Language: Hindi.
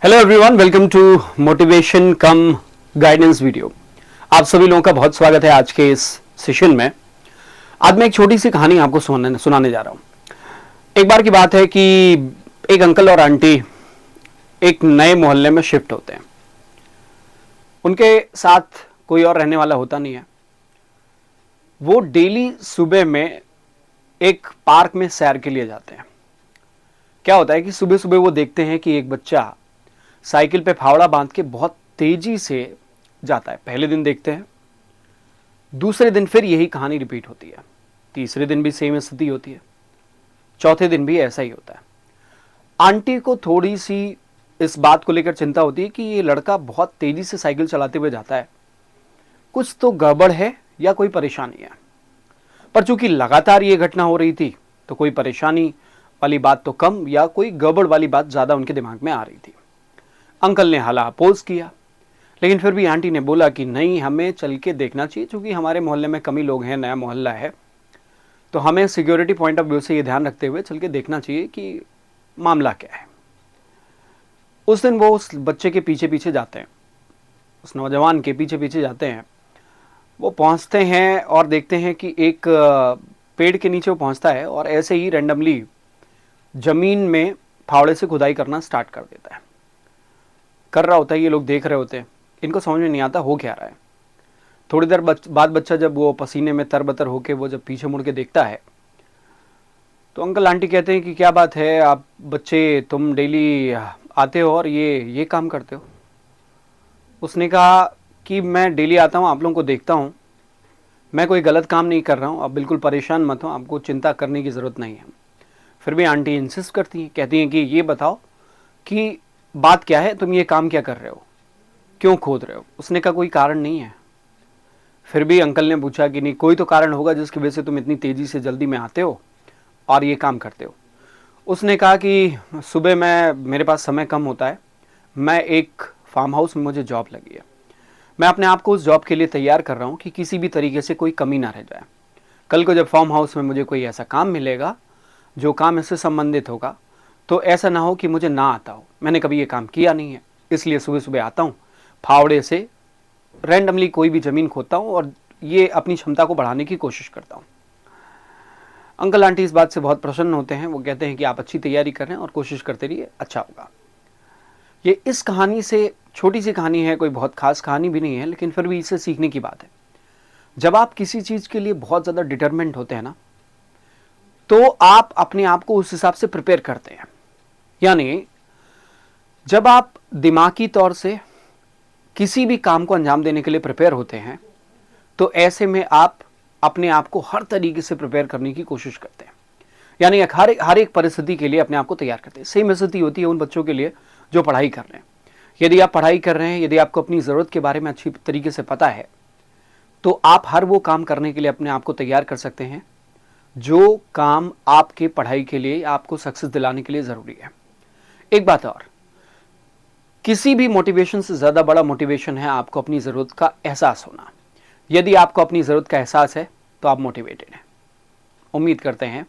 Hello everyone, welcome to motivation cum guidance video. आप सभी लोगों का बहुत स्वागत है आज के इस सेशन में। आज मैं एक छोटी सी कहानी आपको सुनाने जा रहा हूं। एक बार की बात है कि एक अंकल और आंटी एक नए मोहल्ले में शिफ्ट होते हैं। उनके साथ कोई और रहने वाला होता नहीं है। वो डेली सुबह में एक पार्क में सैर के लिए जाते हैं। क्या होता है कि सुबह सुबह वो देखते हैं कि एक बच्चा साइकिल पे फावड़ा बांध के बहुत तेजी से जाता है। पहले दिन देखते हैं, दूसरे दिन फिर यही कहानी रिपीट होती है, तीसरे दिन भी सेम स्थिति होती है, चौथे दिन भी ऐसा ही होता है। आंटी को थोड़ी सी इस बात को लेकर चिंता होती है कि ये लड़का बहुत तेजी से साइकिल चलाते हुए जाता है, कुछ तो गड़बड़ है या कोई परेशानी है। पर चूंकि लगातार ये घटना हो रही थी तो कोई परेशानी वाली बात तो कम या कोई गड़बड़ वाली बात ज्यादा उनके दिमाग में आ रही थी। अंकल ने हाला अपोज किया, लेकिन फिर भी आंटी ने बोला कि नहीं, हमें चल के देखना चाहिए, क्योंकि हमारे मोहल्ले में कम ही लोग हैं, नया मोहल्ला है, तो हमें सिक्योरिटी पॉइंट ऑफ व्यू से ये ध्यान रखते हुए चल के देखना चाहिए कि मामला क्या है। उस दिन वो उस बच्चे के पीछे पीछे जाते हैं, उस नौजवान के पीछे पीछे जाते हैं। वो पहुंचते हैं और देखते हैं कि एक पेड़ के नीचे वो पहुंचता है और ऐसे ही रैंडमली जमीन में फावड़े से खुदाई करना स्टार्ट कर देता है। कर रहा होता है, ये लोग देख रहे होते हैं, इनको समझ में नहीं आता हो क्या रहा है। थोड़ी देर बाद बच्चा जब वो पसीने में तरबतर होके वो जब पीछे मुड़ के देखता है तो अंकल आंटी कहते हैं कि क्या बात है, आप बच्चे तुम डेली आते हो और ये काम करते हो। उसने कहा कि मैं डेली आता हूँ, आप लोगों को देखता हूँ, मैं कोई गलत काम नहीं कर रहा हूँ, आप बिल्कुल परेशान मत हो, आपको चिंता करने की ज़रूरत नहीं है। फिर भी आंटी इंसिस्ट करती हैं, कहती हैं कि ये बताओ कि बात क्या है, तुम ये काम क्या कर रहे हो, क्यों खोद रहे हो। उसने कहा कोई कारण नहीं है। फिर भी अंकल ने पूछा कि नहीं, कोई तो कारण होगा जिसकी वजह से तुम इतनी तेजी से जल्दी में आते हो और ये काम करते हो। उसने कहा कि सुबह मेरे पास समय कम होता है, मैं एक फार्म हाउस में मुझे जॉब लगी है, मैं अपने आप को उस जॉब के लिए तैयार कर रहा हूँ कि किसी भी तरीके से कोई कमी ना रह जाए। कल को जब फार्म हाउस में मुझे कोई ऐसा काम मिलेगा जो काम इससे संबंधित होगा, तो ऐसा ना हो कि मुझे ना आता हो। मैंने कभी ये काम किया नहीं है, इसलिए सुबह सुबह आता हूँ, फावड़े से रैंडमली कोई भी ज़मीन खोदता हूँ और ये अपनी क्षमता को बढ़ाने की कोशिश करता हूँ। अंकल आंटी इस बात से बहुत प्रसन्न होते हैं। वो कहते हैं कि आप अच्छी तैयारी कर रहे हैं और कोशिश करते रहिए, अच्छा होगा। ये इस कहानी से, छोटी सी कहानी है, कोई बहुत खास कहानी भी नहीं है, लेकिन फिर भी इससे सीखने की बात है। जब आप किसी चीज़ के लिए बहुत ज़्यादा डिटरमेंट होते हैं ना, तो आप अपने आप को उस हिसाब से प्रिपेयर करते हैं। यानी जब आप दिमागी तौर से किसी भी काम को अंजाम देने के लिए प्रिपेयर होते हैं, तो ऐसे में आप अपने आप को हर तरीके से प्रिपेयर करने की कोशिश करते हैं। यानी हर एक परिस्थिति के लिए अपने आप को तैयार करते हैं। सेम स्थिति होती है उन बच्चों के लिए जो पढ़ाई कर रहे हैं। यदि आप पढ़ाई कर रहे हैं, यदि आपको अपनी ज़रूरत के बारे में अच्छी तरीके से पता है, तो आप हर वो काम करने के लिए अपने आप को तैयार कर सकते हैं जो काम आपके पढ़ाई के लिए, आपको सक्सेस दिलाने के लिए ज़रूरी है। एक बात और, किसी भी मोटिवेशन से ज़्यादा बड़ा मोटिवेशन है आपको अपनी ज़रूरत का एहसास होना। यदि आपको अपनी ज़रूरत का एहसास है तो आप मोटिवेटेड हैं। उम्मीद करते हैं